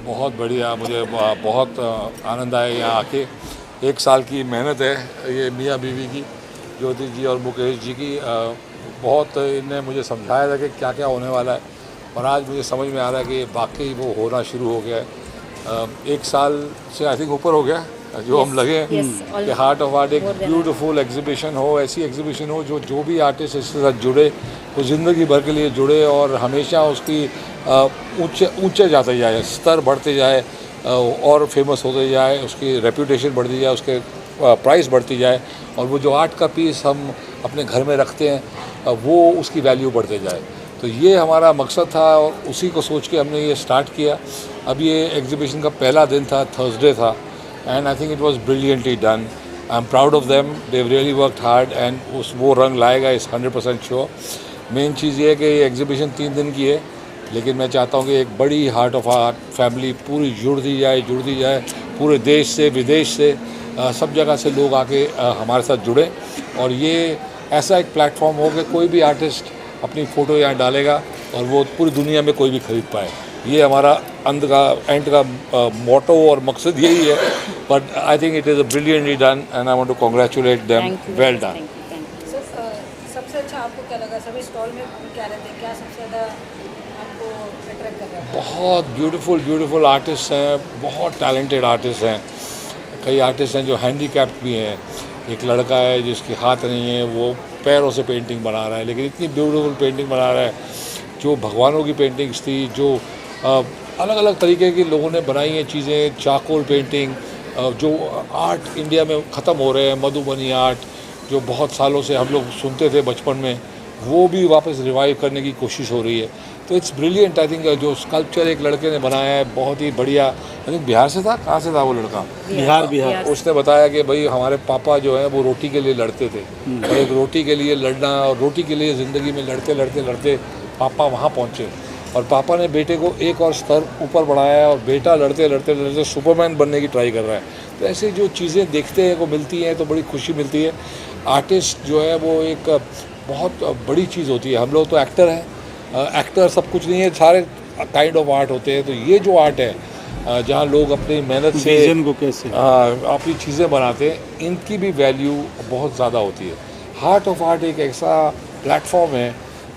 बहुत बढ़िया, मुझे बहुत आनंद आया यहाँ आके। 1 साल की मेहनत है ये मियाँ बीवी की, ज्योति जी और मुकेश जी की। बहुत इन्हें मुझे समझाया था कि क्या क्या होने वाला है, और आज मुझे समझ में आ रहा है कि वाकई वो होना शुरू हो गया है। 1 साल से आई थिंक ऊपर हो गया जो हम लगे कि हार्ट ऑफ आर्ट एक ब्यूटीफुल एग्जीबिशन हो, ऐसी एग्जीबिशन हो जो भी आर्टिस्ट इसके साथ जुड़े वो ज़िंदगी भर के लिए जुड़े और हमेशा उसकी ऊंचे जाते जाए, स्तर बढ़ते जाए और फेमस होते जाए, उसकी रेपुटेशन बढ़ती जाए, उसके प्राइस बढ़ती जाए, और वो जो आर्ट का पीस हम अपने घर में रखते हैं वो उसकी वैल्यू बढ़ते जाए। तो ये हमारा मकसद था और उसी को सोच के हमने ये स्टार्ट किया। अब ये एग्जीबिशन का पहला दिन था, थर्सडे था, and I think it was brilliantly done. I am proud of them, they really worked hard, and वो रंग लाएगा इस 100% श्योर। मेन चीज़ ये है कि ये एग्जीबिशन 3 दिन की है, लेकिन मैं चाहता हूँ कि एक बड़ी हार्ट ऑफ आर्ट फैमिली पूरी जुड़ती जाए पूरे देश से विदेश से, सब जगह से लोग आके हमारे साथ जुड़ें, और ये ऐसा एक प्लेटफॉर्म हो कि कोई भी आर्टिस्ट अपनी फ़ोटो यहाँ डालेगा और वो पूरी दुनिया में कोई भी खरीद पाए। ये हमारा एंड का मोटो और मकसद यही है। But I think it is a brilliantly done and I want to congratulate them, well done. सबसे अच्छा आपको क्या लगा? सभी स्टॉल में क्या रहते हैं, क्या सबसे ज़्यादा आपको अट्रैक्ट कर रहा है? बहुत ब्यूटीफुल आर्टिस्ट हैं, बहुत टैलेंटेड आर्टिस्ट हैं। कई आर्टिस्ट हैं जो हैंडीकैप्ड भी हैं। एक लड़का है जिसके हाथ नहीं है, वो पैरों से पेंटिंग बना रहा है, लेकिन इतनी ब्यूटीफुल पेंटिंग बना रहा है। जो भगवानों की पेंटिंग्स थी, जो अलग अलग तरीके की लोगों ने बनाई हैं चीज़ें, चारकोल पेंटिंग, जो आर्ट इंडिया में ख़त्म हो रहे हैं, मधुबनी आर्ट जो बहुत सालों से हम लोग सुनते थे बचपन में, वो भी वापस रिवाइव करने की कोशिश हो रही है। तो इट्स ब्रिलियंट। आई थिंक जो स्कल्पचर एक लड़के ने बनाया है बहुत ही बढ़िया। आई थिंक बिहार से था, कहाँ से था वो लड़का? बिहार। उसने बताया कि भाई हमारे पापा जो है वो रोटी के लिए लड़ते थे, और एक रोटी के लिए लड़ना और रोटी के लिए ज़िंदगी में लड़ते पापा वहाँ पहुँचे, और पापा ने बेटे को एक और स्तर ऊपर बढ़ाया, और बेटा लड़ते सुपरमैन बनने की ट्राई कर रहा है। तो ऐसे जो चीज़ें देखते हैं को मिलती हैं तो बड़ी खुशी मिलती है। आर्टिस्ट जो है वो एक बहुत बड़ी चीज़ होती है। हम लोग तो एक्टर हैं, एक्टर सब कुछ नहीं है, सारे काइंड ऑफ आर्ट होते हैं। तो ये जो आर्ट है जहाँ लोग अपनी मेहनत से को कैसे अपनी चीज़ें बनाते हैं, इनकी भी वैल्यू बहुत ज़्यादा होती है। हार्ट ऑफ आर्ट एक ऐसा प्लेटफॉर्म है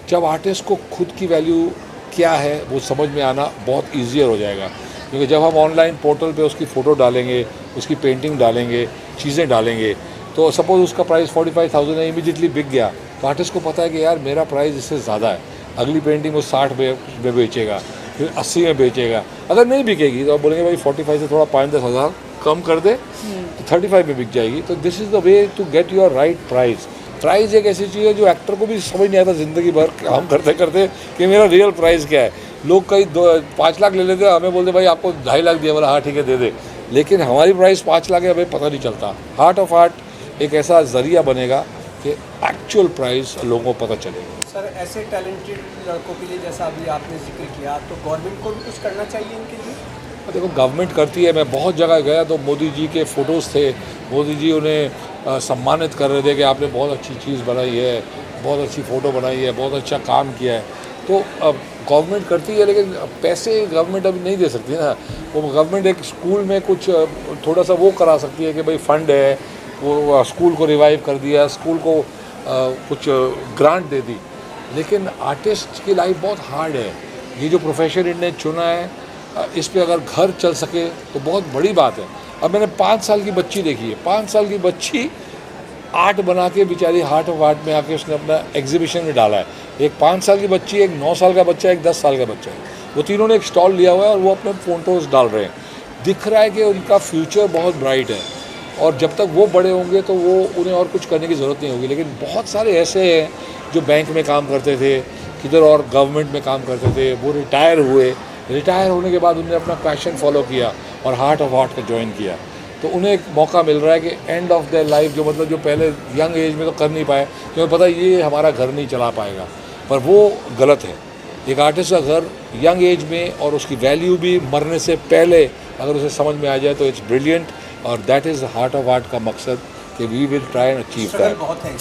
जब आर्टिस्ट को खुद की वैल्यू क्या है वो समझ में आना बहुत ईजियर हो जाएगा। क्योंकि जब हम ऑनलाइन पोर्टल पे उसकी फ़ोटो डालेंगे, उसकी पेंटिंग डालेंगे, चीज़ें डालेंगे, तो सपोज़ उसका प्राइस 45,000 है, इमीडिएटली बिक गया, तो आर्टिस्ट को पता है कि यार मेरा प्राइस इससे ज़्यादा है। अगली पेंटिंग वो 60 में बेचेगा, फिर 80 में बेचेगा। अगर नहीं बिकेगी तो आप बोलेंगे भाई 45 से थोड़ा 5-10 हज़ार कम कर दे, तो 35 में बिक जाएगी। तो this is the way to get your right price. Price एक ऐसी चीज़ है जो एक्टर को भी समझ नहीं आता ज़िंदगी भर काम करते करते कि मेरा रियल प्राइस क्या है। लोग कई 5 लाख ले लेते हैं, हमें बोलते भाई आपको 2.5 लाख दिया, बोला हाँ ठीक है दे दे, लेकिन हमारी प्राइस 5 लाख है, हमें पता नहीं चलता। हार्ट ऑफ आर्ट एक ऐसा ज़रिया बनेगा कि एक्चुअल प्राइस लोगों को पता चलेगा। सर, ऐसे टैलेंटेड लड़कों के लिए जैसा अभी आपने जिक्र किया, तो गवर्नमेंट को भी कुछ करना चाहिए इनके लिए? देखो गवर्नमेंट करती है। मैं बहुत जगह गया तो मोदी जी के फ़ोटोज़ थे, मोदी जी उन्हें सम्मानित कर रहे थे कि आपने बहुत अच्छी चीज़ बनाई है, बहुत अच्छी फ़ोटो बनाई है, बहुत अच्छा काम किया है। तो अब गवर्नमेंट करती है, लेकिन पैसे गवर्नमेंट अभी नहीं दे सकती ना। वो गवर्नमेंट एक स्कूल में कुछ थोड़ा सा वो करा सकती है कि भाई फंड है, वो स्कूल को रिवाइव कर दिया, स्कूल को कुछ ग्रांट दे दी, लेकिन आर्टिस्ट की लाइफ बहुत हार्ड है। ये जो प्रोफेशन इनने चुना है, इस पे अगर घर चल सके तो बहुत बड़ी बात है। अब मैंने 5 साल की बच्ची देखी है, 5 साल की बच्ची आर्ट बना के बेचारी हार्ट ऑफ आर्ट में आके उसने अपना एग्जीबिशन में डाला है। एक 5 साल की बच्ची, एक 9 साल का बच्चा, एक 10 साल का बच्चा है, वो तीनों ने एक स्टॉल लिया हुआ है और वो अपने फोटोज़ डाल रहे हैं। दिख रहा है कि उनका फ्यूचर बहुत ब्राइट है और जब तक वो बड़े होंगे तो वो उन्हें और कुछ करने की ज़रूरत नहीं होगी। लेकिन बहुत सारे ऐसे हैं जो बैंक में काम करते थे, किधर और गवर्नमेंट में काम करते थे, वो रिटायर हुए, रिटायर होने के बाद उन्होंने अपना पैशन फॉलो किया और हार्ट ऑफ आर्ट का ज्वाइन किया। तो उन्हें एक मौका मिल रहा है कि एंड ऑफ देयर लाइफ जो मतलब जो पहले यंग एज में तो कर नहीं पाए, क्योंकि पता है ये हमारा घर नहीं चला पाएगा, पर वो गलत है। एक आर्टिस्ट का घर यंग एज में और उसकी वैल्यू भी मरने से पहले अगर उसे समझ में आ जाए तो इट्स ब्रिलियंट, और that is heart of art का मकसद कि we will try and achieve that. बहुत है,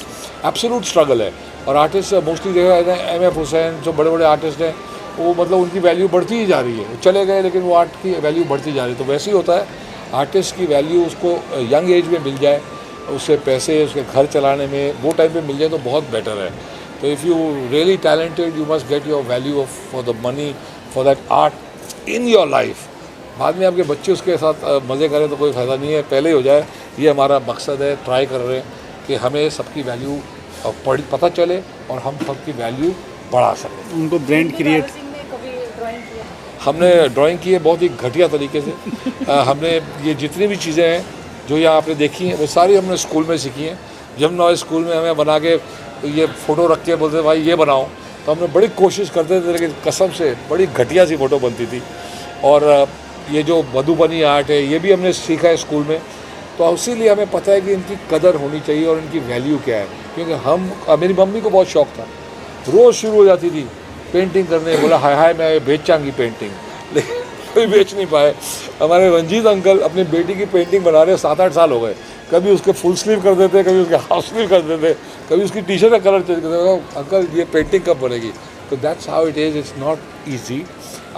एब्सोल्यूट स्ट्रगल है। और आर्टिस्ट मोस्टली देखा जाता है, एम.एफ. हुसैन जो बड़े बड़े आर्टिस्ट हैं, वो मतलब उनकी वैल्यू बढ़ती ही जा रही है। वो चले गए लेकिन वो आर्ट की वैल्यू बढ़ती जा रही है। तो वैसे ही होता है, आर्टिस्ट की वैल्यू उसको यंग एज में मिल जाए, उससे पैसे उसके घर चलाने में वो टाइम पे मिल जाए तो बहुत बेटर है। तो if you really talented you must get your value for the money for that art in your life. बाद में आपके बच्चे उसके साथ मज़े करें तो कोई फ़ायदा नहीं है, पहले ही हो जाए, ये हमारा मकसद है। ट्राई कर रहे हैं कि हमें सबकी वैल्यू पता चले और हम सबकी वैल्यू बढ़ा सकें। उनको ब्रांड क्रिएट में कभी ड्राइंग किया? हमने ड्राइंग की है बहुत ही घटिया तरीके से। हमने ये जितनी भी चीज़ें हैं जो यहाँ आपने देखी हैं वो सारी हमने स्कूल में सीखी हैं। जब नॉय स्कूल में हमें बना के ये फ़ोटो रख के बोलते भाई ये बनाओ, तो हमने बड़ी कोशिश करते थे, लेकिन कसम से बड़ी घटिया सी फ़ोटो बनती थी। और ये जो मधुबनी आर्ट है ये भी हमने सीखा है स्कूल में, तो इसीलिए हमें पता है कि इनकी कदर होनी चाहिए और इनकी वैल्यू क्या है। क्योंकि मेरी मम्मी को बहुत शौक़ था, रोज़ शुरू हो जाती थी पेंटिंग करने, बोला हाय हाय मैं बेचांगी पेंटिंग, लेकिन कोई बेच नहीं पाए। हमारे रंजीत अंकल अपनी बेटी की पेंटिंग बना रहे 7-8 साल हो गए, कभी उसके फुल स्लीव कर देते, कभी उसके हाफ स्लीव कर देते, कभी उसकी टी शर्ट का कलर चेंज कर देते। अंकल ये पेंटिंग कब बनेगी? तो that's how it is, it's not easy.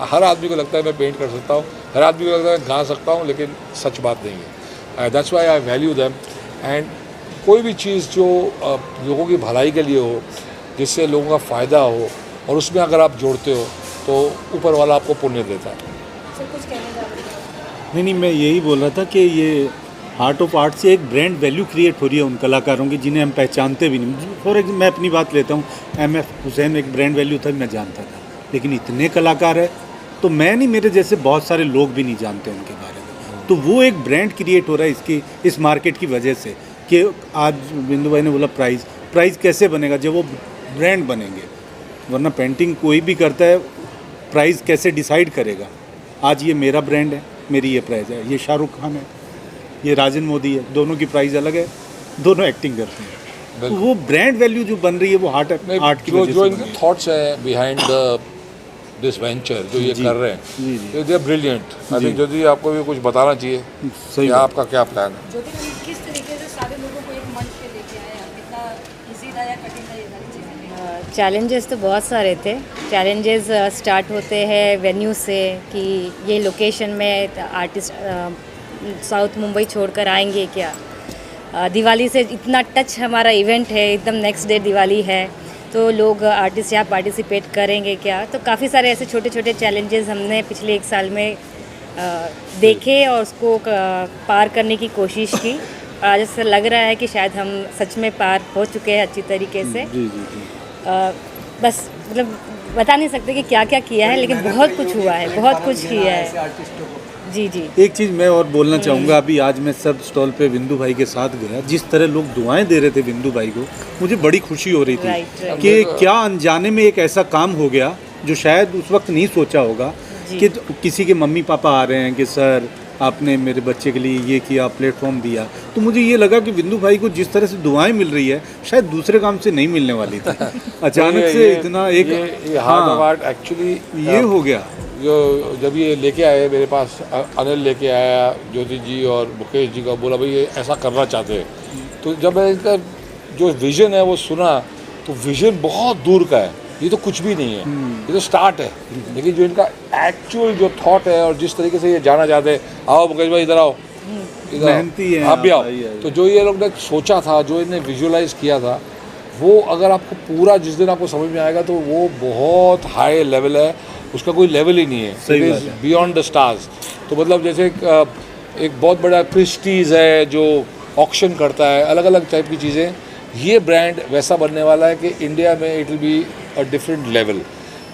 हर आदमी को लगता है मैं पेंट कर सकता हूँ, हर आदमी को लगता है मैं गा सकता हूँ, लेकिन सच बात नहीं है। That's why I value them. And कोई भी चीज़ जो लोगों की भलाई के लिए हो, जिससे लोगों का फ़ायदा हो, और उसमें अगर आप जोड़ते हो तो ऊपर वाला आपको पुण्य देता है। सर कुछ कहने जा रहे थे? नहीं, मैं यही बोल रहा था कि ये हार्ट ऑफ आर्ट से एक ब्रांड वैल्यू क्रिएट हो रही है उन कलाकारों की जिन्हें हम पहचानते भी नहीं। फॉर एग्जाम्पल मैं अपनी बात लेता हूँ, एम.एफ. हुसैन एक ब्रांड वैल्यू था, मैं जानता था, लेकिन इतने कलाकार है तो मैं नहीं, मेरे जैसे बहुत सारे लोग भी नहीं जानते उनके बारे में। तो वो एक ब्रांड क्रिएट हो रहा है इसकी, इस मार्केट की वजह से, कि आज बिंदु भाई ने बोला प्राइस कैसे बनेगा जब वो ब्रांड बनेंगे, वरना पेंटिंग कोई भी करता है, प्राइस कैसे डिसाइड करेगा? आज ये मेरा ब्रांड है, मेरी ये प्राइस है, ये शाहरुख खान है, ये राजन मोदी है, दोनों की प्राइस अलग है, दोनों एक्टिंग करते हैं। तो वो ब्रांड वैल्यू जो बन रही है वो आर्ट की वजह से जो इनके थॉट्स है बिहाइंड दिस वेंचर जो ये कर रहे हैं, they are brilliant. I think Jyoti आपको भी कुछ बताना चाहिए, सही आपका क्या प्लान है? ज्योति मैम किस तरीके से सारे लोगों को एक मंच पे लेके आए आप? कितना इजी था या कठिन था ये सारी चीज़ें? चैलेंजेस तो बहुत सारे थे। चैलेंजेस स्टार्ट होते हैं वेन्यू से कि ये लोकेशन में आर्टिस्ट साउथ मुंबई छोड़कर आएंगे क्या। दिवाली से इतना टच हमारा इवेंट है, एकदम नेक्स्ट डे दिवाली है, तो लोग आर्टिस्ट यहाँ पार्टिसिपेट करेंगे क्या। तो काफ़ी सारे ऐसे छोटे छोटे चैलेंजेस हमने पिछले 1 साल में देखे और उसको पार करने की कोशिश की। आज ऐसा लग रहा है कि शायद हम सच में पार हो चुके हैं अच्छी तरीके से। बस मतलब बता नहीं सकते कि क्या क्या किया है, लेकिन बहुत कुछ हुआ है, बहुत कुछ किया है। जी। एक चीज़ मैं और बोलना चाहूँगा, अभी आज मैं सब स्टॉल पे बिंदु भाई के साथ गया, जिस तरह लोग दुआएं दे रहे थे बिंदु भाई को, मुझे बड़ी खुशी हो रही थी कि क्या अनजाने में एक ऐसा काम हो गया जो शायद उस वक्त नहीं सोचा होगा कि किसी के मम्मी पापा आ रहे हैं कि सर आपने मेरे बच्चे के लिए ये किया, प्लेटफॉर्म दिया। तो मुझे ये लगा कि बिंदु भाई को जिस तरह से दुआएं मिल रही है शायद दूसरे काम से नहीं मिलने वाली थी। अचानक से इतना एक हार्ट ऑफ आर्ट एक्चुअली ये हो गया। जो जब ये लेके आए मेरे पास, अनिल लेके आया ज्योति जी और मुकेश जी का, बोला भाई ये ऐसा करना चाहते हैं। तो जब मैं इनका जो विज़न है वो सुना, तो विज़न बहुत दूर का है, ये तो कुछ भी नहीं है, ये तो स्टार्ट है। लेकिन जो इनका एक्चुअल जो थॉट है और जिस तरीके से ये जाना चाहते हैं, आओ मुकेश भाई इधर आओ, इधर मेहनती है आप भी आओ। भाई। तो जो ये लोग ने सोचा था, जो इन्हें विजुअलाइज किया था, वो अगर आपको पूरा जिस दिन आपको समझ में आएगा तो वो बहुत हाई लेवल है, उसका कोई लेवल ही नहीं है, सही इट बात इज़ है। Beyond the stars. तो मतलब जैसे एक बहुत बड़ा क्रिस्टीज़ है जो ऑक्शन करता है अलग अलग टाइप की चीज़ें, ये ब्रांड वैसा बनने वाला है कि इंडिया में it will be a different level.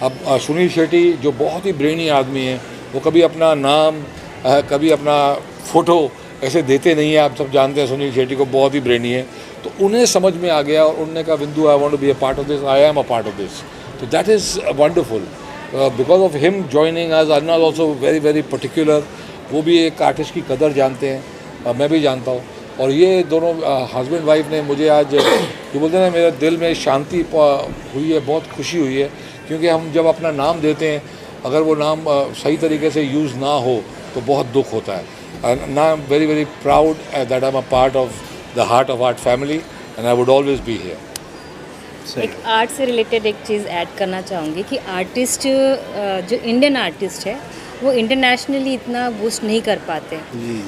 अब सुनील शेट्टी जो बहुत ही ब्रेनी आदमी है, वो कभी अपना नाम कभी अपना फ़ोटो ऐसे देते नहीं है, आप सब जानते हैं सुनील शेट्टी को, बहुत ही ब्रेनी है। तो उन्हें समझ में आ गया और उन्होंने कहा Bindu I want to be a part of this, I am a part of this. तो that is wonderful. Because of him joining us, अर्नल ऑल्सो वेरी वेरी पर्टिकुलर, वो भी एक आर्टिस्ट की कदर जानते हैं, मैं भी जानता हूँ। और ये दोनों हस्बैंड वाइफ ने मुझे आज ये बोलते हैं ना, मेरे दिल में शांति हुई है, बहुत खुशी हुई है, क्योंकि हम जब अपना नाम देते हैं अगर वो नाम सही तरीके से यूज़ ना हो तो बहुत दुख होता है। And now I'm very very proud that I'm a part of the Heart of Art family and I would always be here. सही एक आर्ट से रिलेटेड एक चीज़ ऐड करना चाहूँगी कि आर्टिस्ट जो इंडियन आर्टिस्ट है वो इंटरनेशनली इतना बूस्ट नहीं कर पाते।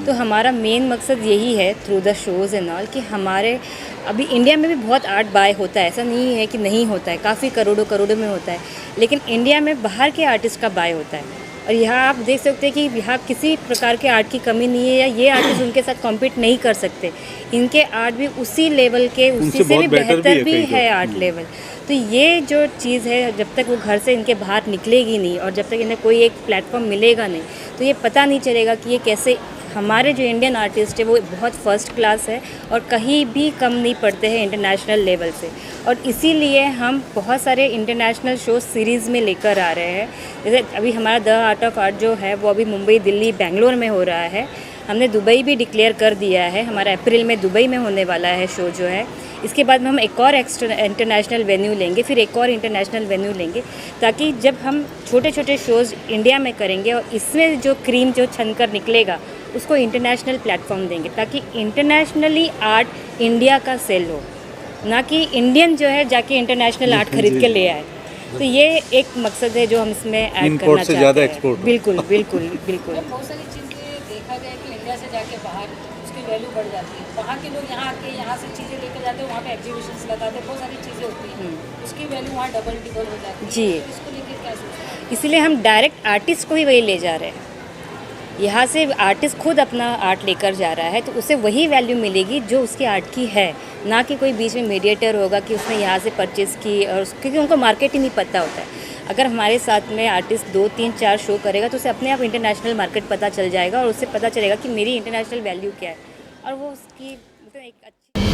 तो हमारा मेन मकसद यही है through the shows and all कि हमारे अभी इंडिया में भी बहुत आर्ट बाय होता है, ऐसा नहीं है कि नहीं होता है, काफ़ी करोड़ों करोड़ों में होता है, लेकिन इंडिया में बाहर के आर्टिस्ट का बाय होता है। और यहाँ आप देख सकते हैं कि यहाँ किसी प्रकार के आर्ट की कमी नहीं है, या ये आर्टिस्ट उनके साथ कॉम्पीट नहीं कर सकते। इनके आर्ट भी उसी लेवल के, उसी से भी बेहतर भी है आर्ट लेवल। तो ये जो चीज़ है, जब तक वो घर से इनके बाहर निकलेगी नहीं और जब तक इन्हें कोई एक प्लेटफॉर्म मिलेगा नहीं, तो ये पता नहीं चलेगा कि ये कैसे हमारे जो इंडियन आर्टिस्ट है वो बहुत फर्स्ट क्लास है और कहीं भी कम नहीं पड़ते हैं इंटरनेशनल लेवल से। और इसीलिए हम बहुत सारे इंटरनेशनल शो सीरीज़ में लेकर आ रहे हैं। जैसे अभी हमारा द आर्ट ऑफ आर्ट जो है वो अभी मुंबई, दिल्ली, बेंगलोर में हो रहा है। हमने दुबई भी डिक्लेयर कर दिया है, हमारा अप्रैल में दुबई में होने वाला है शो जो है। इसके बाद में हम एक और इंटरनेशनल वेन्यू लेंगे, फिर एक और इंटरनेशनल वेन्यू लेंगे, ताकि जब हम छोटे छोटे शोज़ इंडिया में करेंगे और इसमें जो क्रीम जो छन कर निकलेगा उसको इंटरनेशनल प्लेटफॉर्म देंगे, ताकि इंटरनेशनली आर्ट इंडिया का सेल हो, ना कि इंडियन जो है जाके इंटरनेशनल आर्ट खरीद के ले आए। तो ये एक मकसद है जो हम इसमें ऐड करना Import से चाहते ज़्यादा हैं। export हो। बिल्कुल बिल्कुल बिल्कुल। बहुत सारी चीज़ें देखा गया है कि इंडिया से जाके बाहर उसकी वैल्यू बढ़ जाती है। वहाँ के लोग यहाँ आके यहाँ से चीज़ें लेकर जाते हैं, वहाँ पे एग्जीबिशंस लगाते हैं, बहुत सारी चीज़ें होती हैं, उसकी वैल्यू वहाँ डबल टिबल हो जाती है। जी। तो इसको लेकर क्या सोचते हैं? इसीलिए हम डायरेक्ट आर्टिस्ट को ही वही ले जा रहे हैं। यहाँ से आर्टिस्ट खुद अपना आर्ट लेकर जा रहा है, तो उसे वही वैल्यू मिलेगी जो उसके आर्ट की है, ना कि कोई बीच में मीडिएटर होगा कि उसने यहाँ से परचेज़ की, और क्योंकि उनको मार्केट ही नहीं पता होता है। अगर हमारे साथ में आर्टिस्ट 2, 3, 4 शो करेगा तो उसे अपने आप इंटरनेशनल मार्केट पता चल जाएगा और उससे पता चलेगा कि मेरी इंटरनेशनल वैल्यू क्या है, और वो उसकी मतलब एक अच्छी